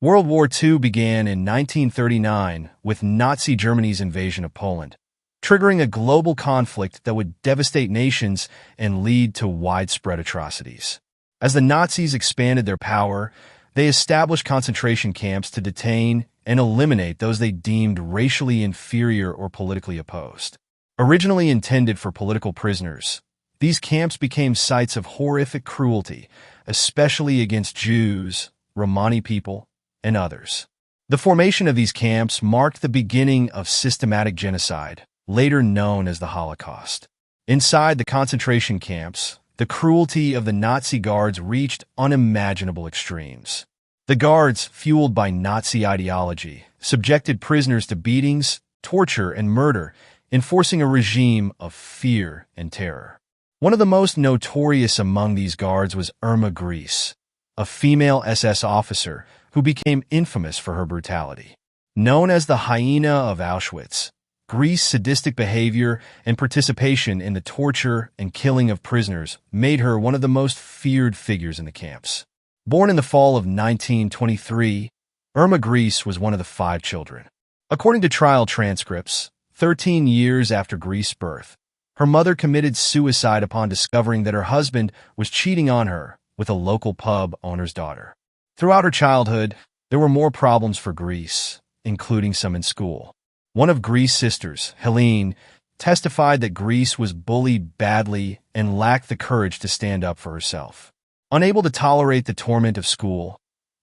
World War II began in 1939 with Nazi Germany's invasion of Poland, triggering a global conflict that would devastate nations and lead to widespread atrocities. As the Nazis expanded their power, they established concentration camps to detain and eliminate those they deemed racially inferior or politically opposed. Originally intended for political prisoners, these camps became sites of horrific cruelty, especially against Jews, Romani people, and others. The formation of these camps marked the beginning of systematic genocide, later known as the Holocaust. Inside the concentration camps, the cruelty of the Nazi guards reached unimaginable extremes. The guards, fueled by Nazi ideology, subjected prisoners to beatings, torture, and murder, enforcing a regime of fear and terror. One of the most notorious among these guards was Irma Grese, a female SS officer who became infamous for her brutality. Known as the Hyena of Auschwitz, Grese's sadistic behavior and participation in the torture and killing of prisoners made her one of the most feared figures in the camps. Born in the fall of 1923, Irma Grese was one of the 5 children. According to trial transcripts, 13 years after Grese's birth, her mother committed suicide upon discovering that her husband was cheating on her with a local pub owner's daughter. Throughout her childhood, there were more problems for Grese, including some in school. One of Grese's sisters, Helene, testified that Grese was bullied badly and lacked the courage to stand up for herself. Unable to tolerate the torment of school,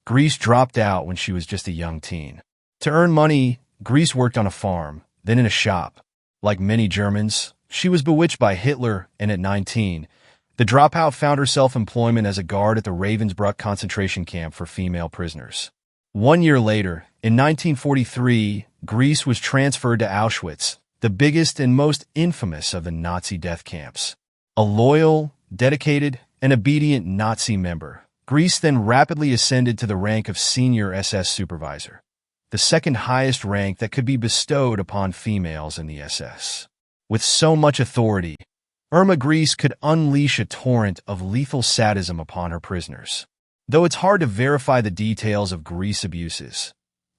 Grese dropped out when she was just a young teen. To earn money, Grese worked on a farm, then in a shop. Like many Germans, she was bewitched by Hitler, and at 19, the dropout found herself employment as a guard at the Ravensbrück concentration camp for female prisoners. 1 year later, in 1943, Grese was transferred to Auschwitz, the biggest and most infamous of the Nazi death camps. A loyal, dedicated, and obedient Nazi member, Grese then rapidly ascended to the rank of senior SS supervisor, the second highest rank that could be bestowed upon females in the SS. With so much authority, Irma Grese could unleash a torrent of lethal sadism upon her prisoners. Though it's hard to verify the details of Grese abuses,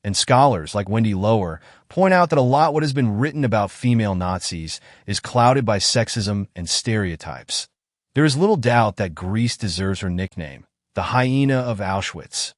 and scholars like Wendy Lower point out that a lot what has been written about female Nazis is clouded by sexism and stereotypes, there is little doubt that Grese deserves her nickname, the Hyena of Auschwitz.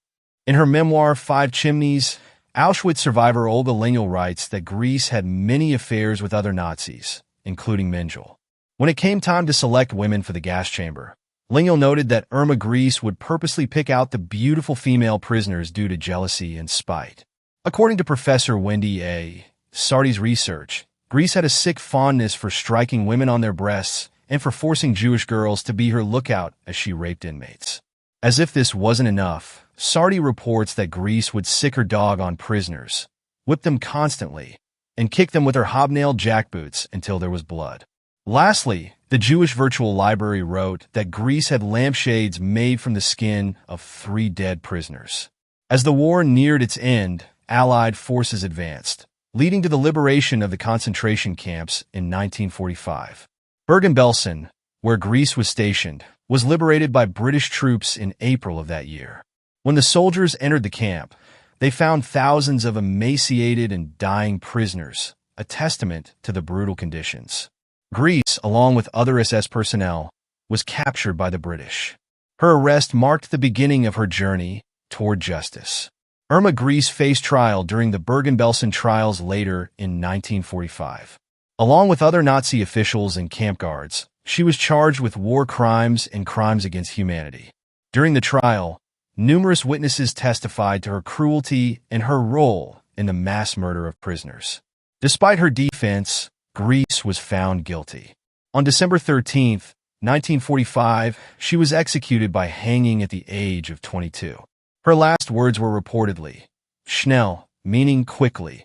In her memoir, 5 Chimneys, Auschwitz survivor Olga Lengel writes that Grese had many affairs with other Nazis, including Mengele. When it came time to select women for the gas chamber, Lengel noted that Irma Grese would purposely pick out the beautiful female prisoners due to jealousy and spite. According to Professor Wendy A. Sardi's research, Grese had a sick fondness for striking women on their breasts and for forcing Jewish girls to be her lookout as she raped inmates. As if this wasn't enough, Sardi reports that Grese would sick her dog on prisoners, whip them constantly, and kick them with her hobnailed jackboots until there was blood. Lastly, the Jewish Virtual Library wrote that Grese had lampshades made from the skin of 3 dead prisoners. As the war neared its end, Allied forces advanced, leading to the liberation of the concentration camps in 1945. Bergen-Belsen, where Grese was stationed, was liberated by British troops in April of that year. When the soldiers entered the camp, they found thousands of emaciated and dying prisoners, a testament to the brutal conditions. Grese, along with other SS personnel, was captured by the British. Her arrest marked the beginning of her journey toward justice. Irma Grese faced trial during the Bergen-Belsen trials later in 1945. Along with other Nazi officials and camp guards, she was charged with war crimes and crimes against humanity. During the trial, numerous witnesses testified to her cruelty and her role in the mass murder of prisoners. Despite her defense, Grese was found guilty. On December 13, 1945, she was executed by hanging at the age of 22. Her last words were reportedly, "Schnell," meaning quickly,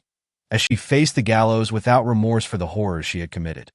as she faced the gallows without remorse for the horrors she had committed.